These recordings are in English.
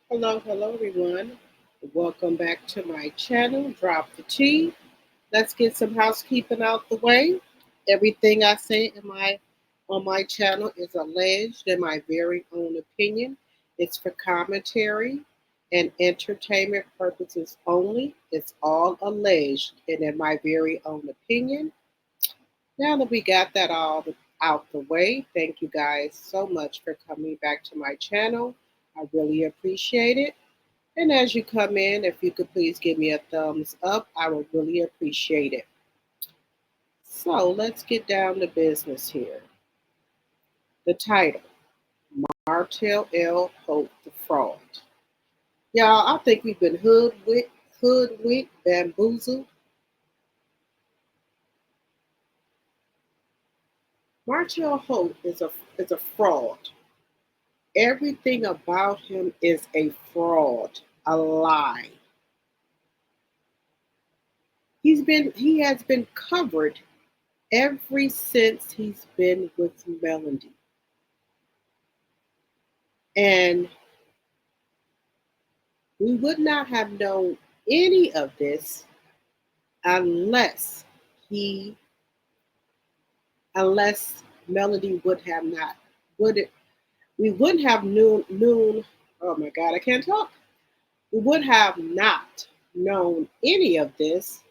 Hello everyone. Welcome back to my channel, Drop the Tea. Let's get some housekeeping out the way. Everything I say on my channel is alleged in my very own opinion. It's for commentary and entertainment purposes only. It's all alleged and in my very own opinion. Now that we got that all out the way, thank you guys so much for coming back to my channel. I really appreciate it. And as you come in, if you could please give me a thumbs up, I would really appreciate it. So let's get down to business here. The title, Martell Holt, the fraud. Y'all, I think we've been hoodwinked, bamboozled. Martell Holt is a fraud. Everything about him is a fraud, a lie. He has been covered ever since he's been with Melody. And we would not have known any of this unless he unless Melody would have not would it we wouldn't have known oh my god, I can't talk. We would have not known any of this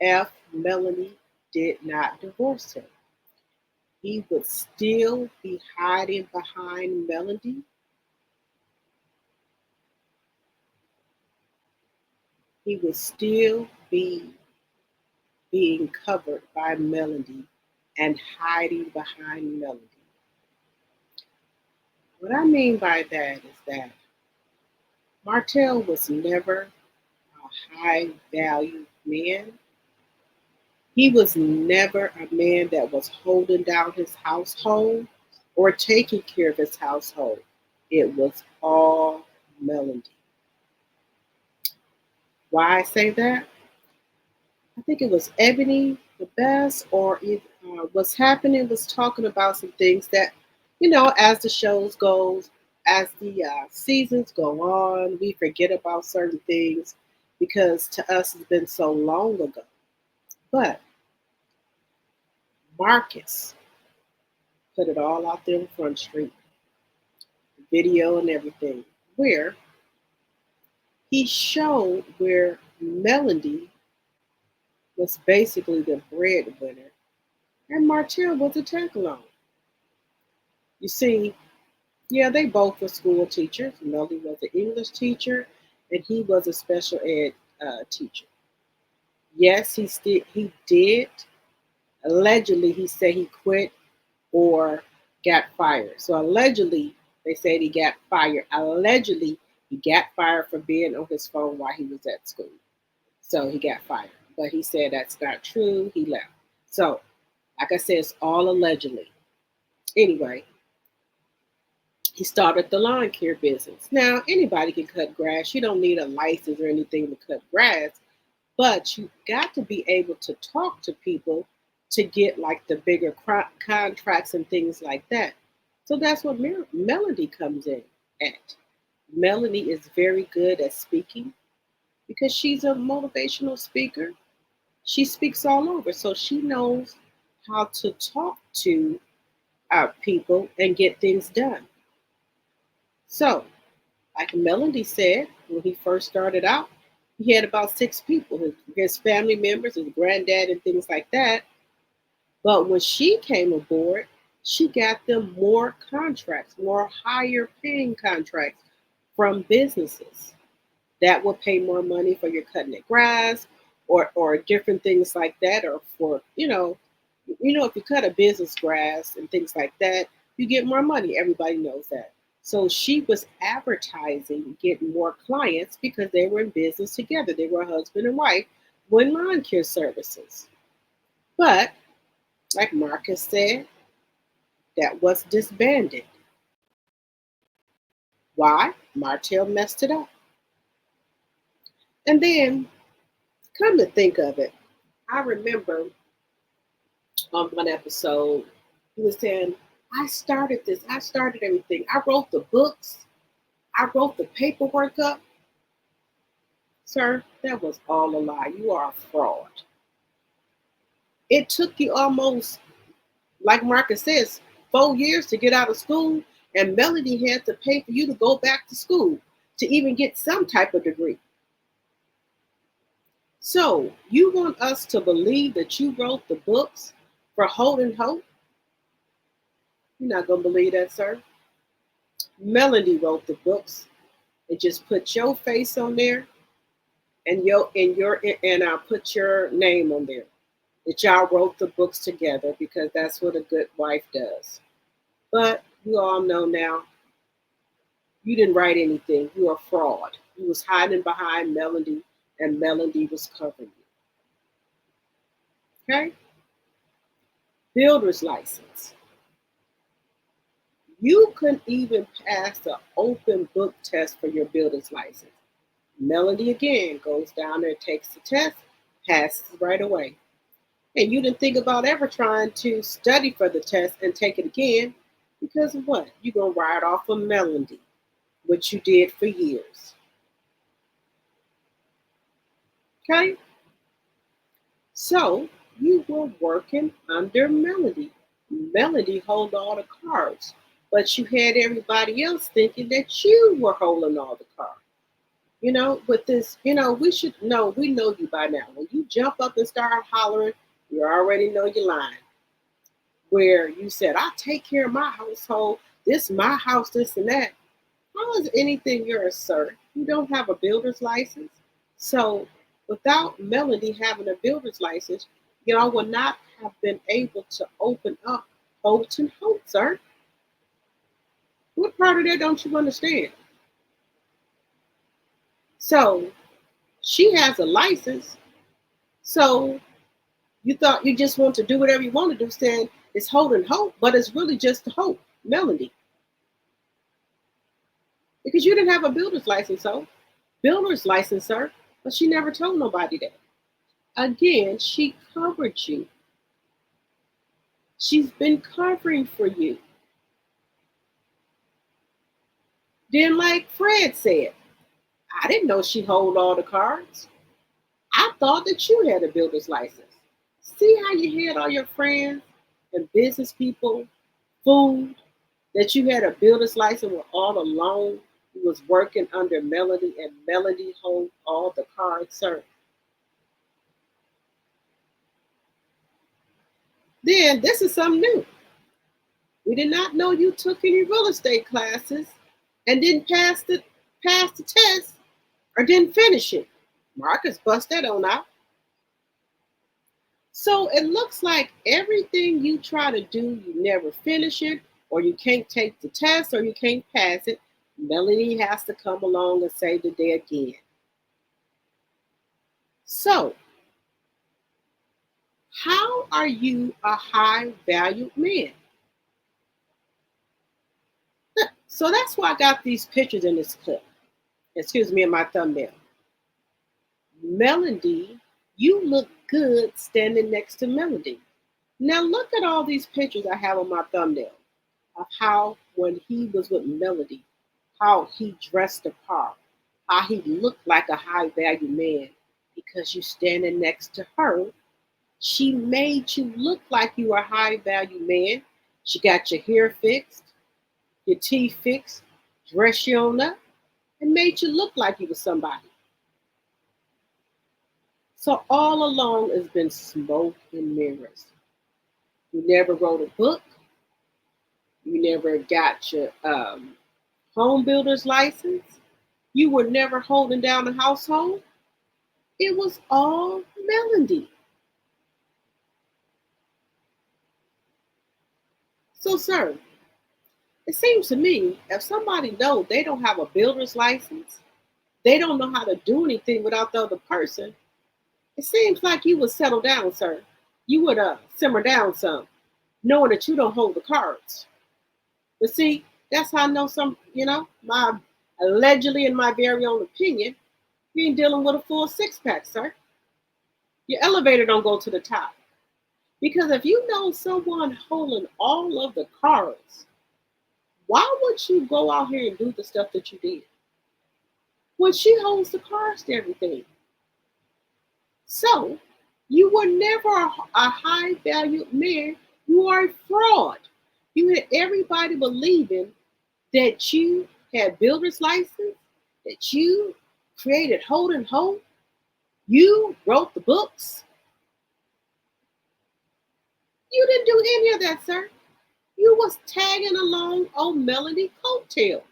if Melody did not divorce him. He would still be hiding behind Melody. He would still be being covered by Melody and hiding behind Melody. What I mean by that is that Martell was never a high value man. He was never a man that was holding down his household or taking care of his household. It was all Melody. Why I say that? I think it was Ebony the best, or what's happening was talking about some things that, as the shows goes, as the seasons go on, we forget about certain things because to us it's been so long ago. But Marcus put it all out there in Front Street, video and everything, where he showed where Melody was basically the breadwinner and Martell was a tag along. You see, yeah, they both were school teachers. Melody was an English teacher, and he was a special ed teacher. Yes, he did. Allegedly, he said he quit or got fired. So allegedly, they said he got fired. Allegedly, he got fired for being on his phone while he was at school. So he got fired. But he said that's not true. He left. So, like I said, it's all allegedly. Anyway, he started the lawn care business. Now, anybody can cut grass. You don't need a license or anything to cut grass, but you got to be able to talk to people to get like the bigger contracts and things like that. So that's what Melody comes in at. Melody is very good at speaking because she's a motivational speaker. She speaks all over, so she knows how to talk to people and get things done. So, like Melody said, when he first started out, he had about six people, his family members, his granddad, and things like that. But when she came aboard, she got them more contracts, more higher paying contracts from businesses that will pay more money for your cutting the grass or different things like that, or for, if you cut a business grass and things like that, you get more money. Everybody knows that. So she was advertising, getting more clients because they were in business together. They were husband and wife with lawn care services. But like Marcus said, that was disbanded. Why? Martell messed it up. And then, come to think of it, I remember on one episode, he was saying, I started this, I started everything. I wrote the books, I wrote the paperwork up. Sir, that was all a lie. You are a fraud. It took you almost, like Marcus says, 4 years to get out of school, and Melody had to pay for you to go back to school to even get some type of degree. So, you want us to believe that you wrote the books for Holt and Hope? You're not going to believe that, sir. Melody wrote the books and just put your face on there and I'll put your name on there. That y'all wrote the books together because that's what a good wife does. But you all know now, you didn't write anything. You are a fraud. You was hiding behind Melody, and Melody was covering you. Okay? Builder's license. You couldn't even pass the open book test for your builder's license. Melody again goes down there, takes the test, passes right away. And you didn't think about ever trying to study for the test and take it again because of what? You're going to ride off of Melody, which you did for years. Okay? So you were working under Melody. Melody hold all the cards, but you had everybody else thinking that you were holding all the cards. With this, we know you by now. When you jump up and start hollering, you already know you're lying. Where you said, I take care of my household, this my house, this and that. How is anything yours, sir? You don't have a builder's license. So without Melody having a builder's license, y'all would not have been able to open up Holt and Holt, sir. What part of that don't you understand? So she has a license. So you thought you just want to do whatever you want to do, saying it's Holt and Holt, but it's really just Holt, Melody. Because you didn't have a builder's license, so builder's license, sir, but she never told nobody that. Again, she covered you. She's been covering for you. Then, like Fred said, I didn't know she hold all the cards. I thought that you had a builder's license. See how you had all your friends and business people fooled that you had a builder's license with all along you was working under Melody and Melody hold all the cards, sir. Then this is something new. We did not know you took any real estate classes and didn't pass the test or didn't finish it. Marcus bust that on out. So it looks like everything you try to do, you never finish it, or you can't take the test, or you can't pass it. Melanie has to come along and save the day again. So, how are you a high valued man? So that's why I got these pictures in this clip. Excuse me, in my thumbnail. Melody, you look good standing next to Melody. Now look at all these pictures I have on my thumbnail of how when he was with Melody, how he dressed the part, how he looked like a high value man because you standing next to her. She made you look like you were a high value man. She got your hair fixed, your teeth fixed, dressed you on up, and made you look like you were somebody. So all along it's been smoke and mirrors. You never wrote a book. You never got your home builder's license. You were never holding down a household. It was all Melody. So, sir, it seems to me if somebody knows they don't have a builder's license, they don't know how to do anything without the other person, it seems like you would settle down, sir. You would simmer down some, knowing that you don't hold the cards. But see, that's how I know my allegedly in my very own opinion, you ain't dealing with a full six pack, sir. Your elevator don't go to the top. Because if you know someone holding all of the cards, Why would you go out here and do the stuff that you did when she holds the cards to everything? So you were never a high valued man. You are a fraud. You had everybody believing that you had builder's license, that you created Holt and Holt, you wrote the books. You didn't do any of that, sir. You was tagging along on Melanie coattail.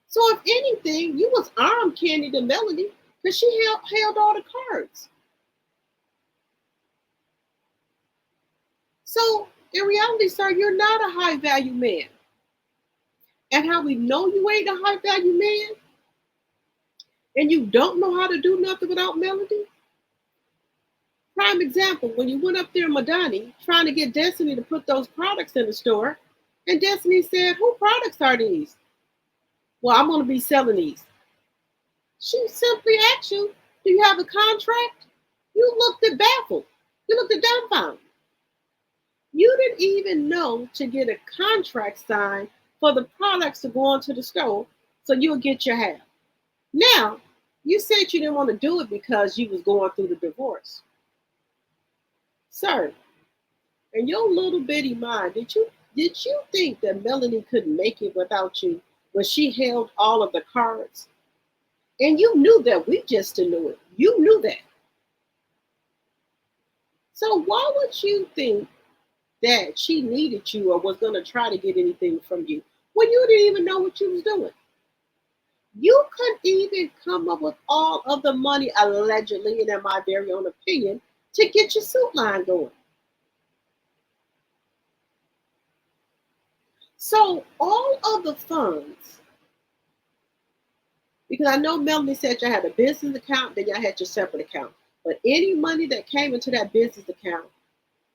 So if anything, you was arm candy to Melanie because she held all the cards. So in reality, sir, you're not a high value man. And how we know you ain't a high value man and you don't know how to do nothing without Melody. Prime example, when you went up there, Madani, trying to get Destiny to put those products in the store, and Destiny said, "Who products are these?" "Well, I'm going to be selling these." She simply asked you, "Do you have a contract?" You looked at baffled. You looked at dumbfounded. You didn't even know to get a contract signed for the products to go onto the store so you'll get your half. Now, you said you didn't want to do it because you was going through the divorce. Sir, in your little bitty mind, did you think that Melanie couldn't make it without you when she held all of the cards? And you knew that. We just knew it. You knew that. So why would you think that she needed you or was going to try to get anything from you when you didn't even know what you was doing? You couldn't even come up with all of the money, allegedly, and in my very own opinion, to get your suit line going. So all of the funds, because I know Melanie said you had a business account, then y'all had your separate account. But any money that came into that business account,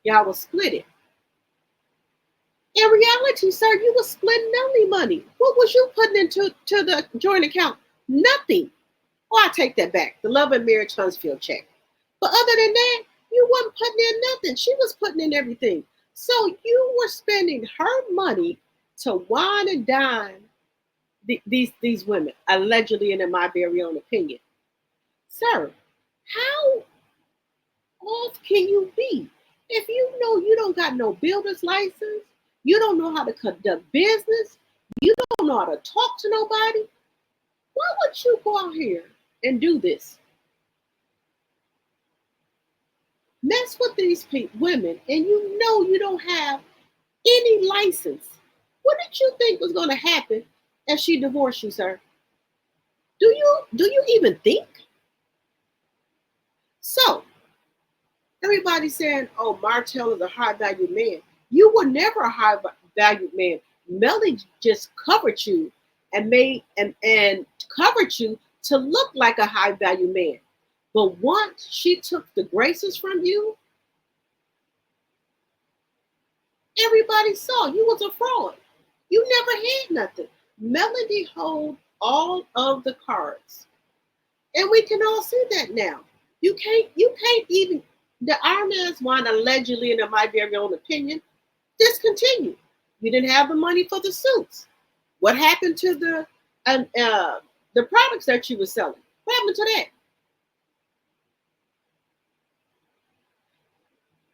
y'all will split it. In reality, sir, you were splitting Melanie money. What was you putting into the joint account? Nothing. Oh, I take that back. The Love and Marriage Huntsfield check. But other than that, you wasn't putting in nothing. She was putting in everything. So you were spending her money to wine and dine these women, allegedly, and in my very own opinion. Sir, how off can you be? If you know you don't got no builder's license, you don't know how to conduct business, you don't know how to talk to nobody, why would you go out here and do this? Mess with these women, and you know you don't have any license. What did you think was going to happen if she divorced you, sir? Do you even think? So everybody's saying, "Oh, Martell is a high value man." You were never a high value man. Melly just covered you and made and covered you to look like a high value man. But once she took the graces from you, everybody saw you was a fraud. You never had nothing. Melody hold all of the cards. And we can all see that now. You can't even the Arnaz one allegedly, and in my very own opinion, discontinued. You didn't have the money for the suits. What happened to the products that you were selling? What happened to that?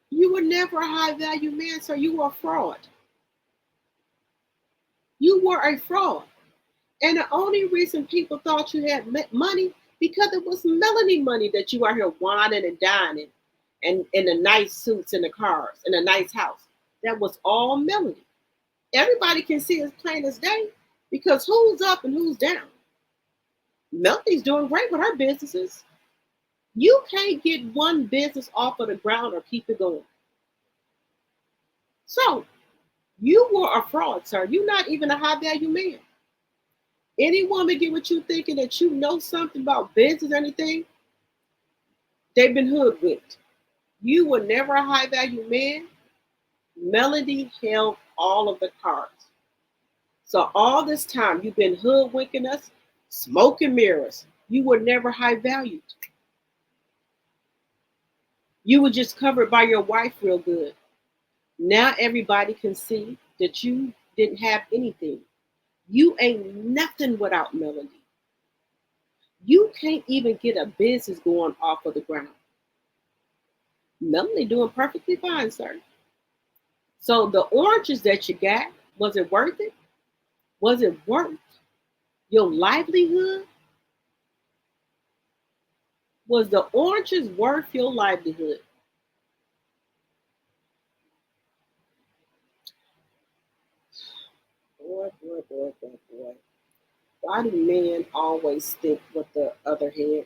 You were never a high value man, so you were a fraud. You were a fraud. And the only reason people thought you had money because it was Melanie money that you are here whining and dining and in the nice suits and the cars and a nice house. That was all Melanie. Everybody can see as plain as day because who's up and who's down. Melanie's doing great with her businesses. You can't get one business off of the ground or keep it going. So you were a fraud, sir. You're not even a high value man. Any woman get what you thinking that you know something about business or anything, they've been hoodwinked. You were never a high value man. Melody held all of the cards. So all this time you've been hoodwinking us, smoke and mirrors. You were never high valued. You were just covered by your wife real good. Now everybody can see that you didn't have anything. You ain't nothing without Melody. You can't even get a business going off of the ground. Melody doing perfectly fine, sir. So the oranges that you got, was it worth it? Was it worth your livelihood? Was the oranges worth your livelihood? Boy, boy, boy, boy, boy. Why do men always think with the other head?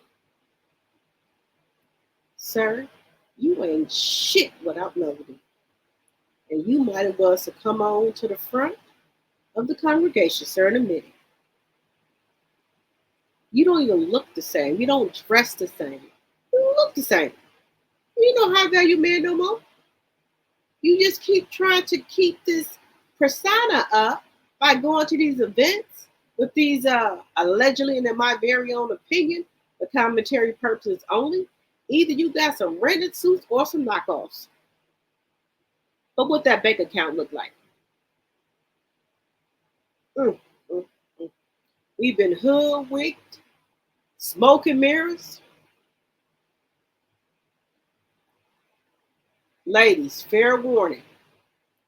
Sir, you ain't shit without Melody. And you might as well to come on to the front of the congregation, sir, in a minute. You don't even look the same. You don't dress the same. You don't look the same. You know how value men no more. You just keep trying to keep this persona up by going to these events with these allegedly, and in my very own opinion, for commentary purposes only. Either you got some rented suits or some knockoffs. But what that bank account look like? Mm, mm, mm. We've been hoodwinked, smoke and mirrors. Ladies, fair warning.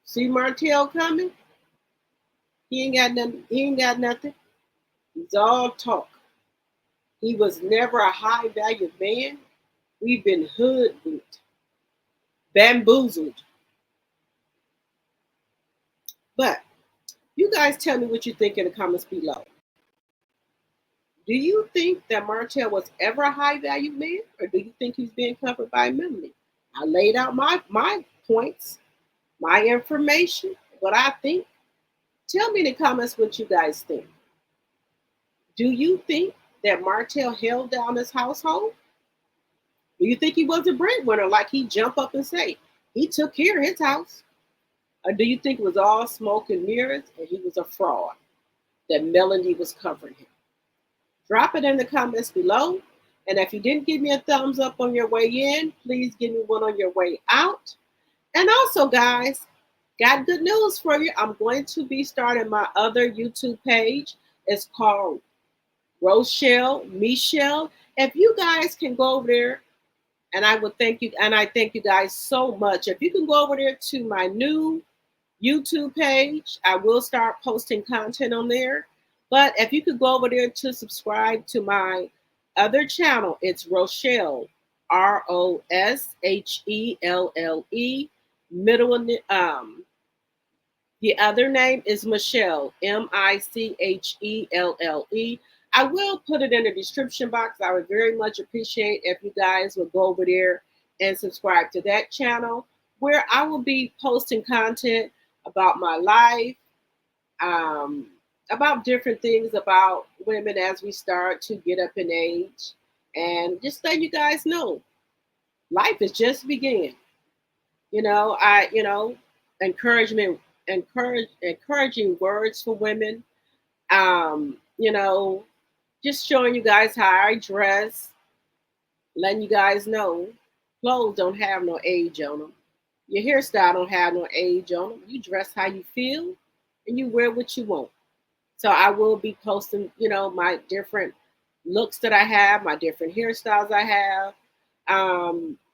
See Martell coming? He ain't got nothing. He ain't got nothing. He's all talk. He was never a high value man. We've been hoodwinked, bamboozled. But you guys tell me what you think in the comments below. Do you think that Martell was ever a high value man, or do you think he's being covered by Melanie? I laid out my points, my information, what I think. Tell me in the comments what you guys think. Do you think that Martell held down his household? Do you think he was a breadwinner, like he jump up and say he took care of his house? Or do you think it was all smoke and mirrors and he was a fraud, that Melanie was covering him? Drop it in the comments below. And if you didn't give me a thumbs up on your way in, please give me one on your way out. And also, guys, got good news for you. I'm going to be starting my other YouTube page. It's called Rochelle Michelle. If you guys can go over there, and I would thank you, and I thank you guys so much. If you can go over there to my new YouTube page, I will start posting content on there. But if you could go over there to subscribe to my other channel, it's Rochelle, Roshelle, middle the other name is Michelle, Michelle. I will put it in the description box. I would very much appreciate if you guys would go over there and subscribe to that channel, where I will be posting content about my life, about different things about women as we start to get up in age, and just let you guys know life is just beginning. Encouragement, encouraging words for women. Um, you know, just showing you guys how I dress, letting you guys know clothes don't have no age on them. Your hairstyle don't have no age on them. You dress how you feel and you wear what you want. So I will be posting, my different looks that I have, my different hairstyles I have,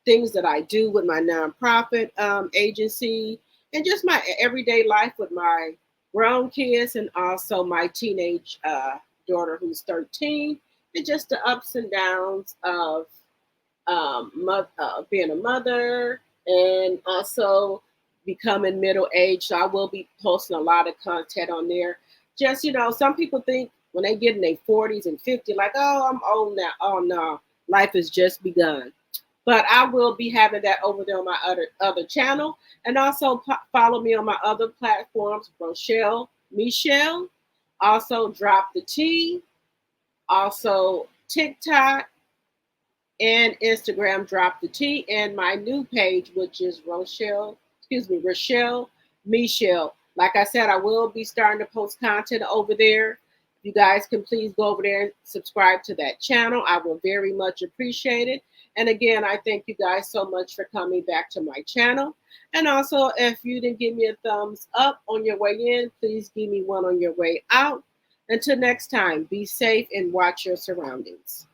things that I do with my nonprofit agency, and just my everyday life with my grown kids and also my teenage daughter who's 13, and just the ups and downs of being a mother and also becoming middle age. So I will be posting a lot of content on there. Just, some people think when they get in their 40s and 50s, like, oh, I'm old now. Oh, no, life has just begun. But I will be having that over there on my other channel. And also follow me on my other platforms, Rochelle Michelle. Also Drop the T. Also TikTok and Instagram, Drop the T. And my new page, which is Rochelle Michelle. Like I said, I will be starting to post content over there. You guys can please go over there and subscribe to that channel. I will very much appreciate it. And again, I thank you guys so much for coming back to my channel. And also, if you didn't give me a thumbs up on your way in, please give me one on your way out. Until next time, be safe and watch your surroundings.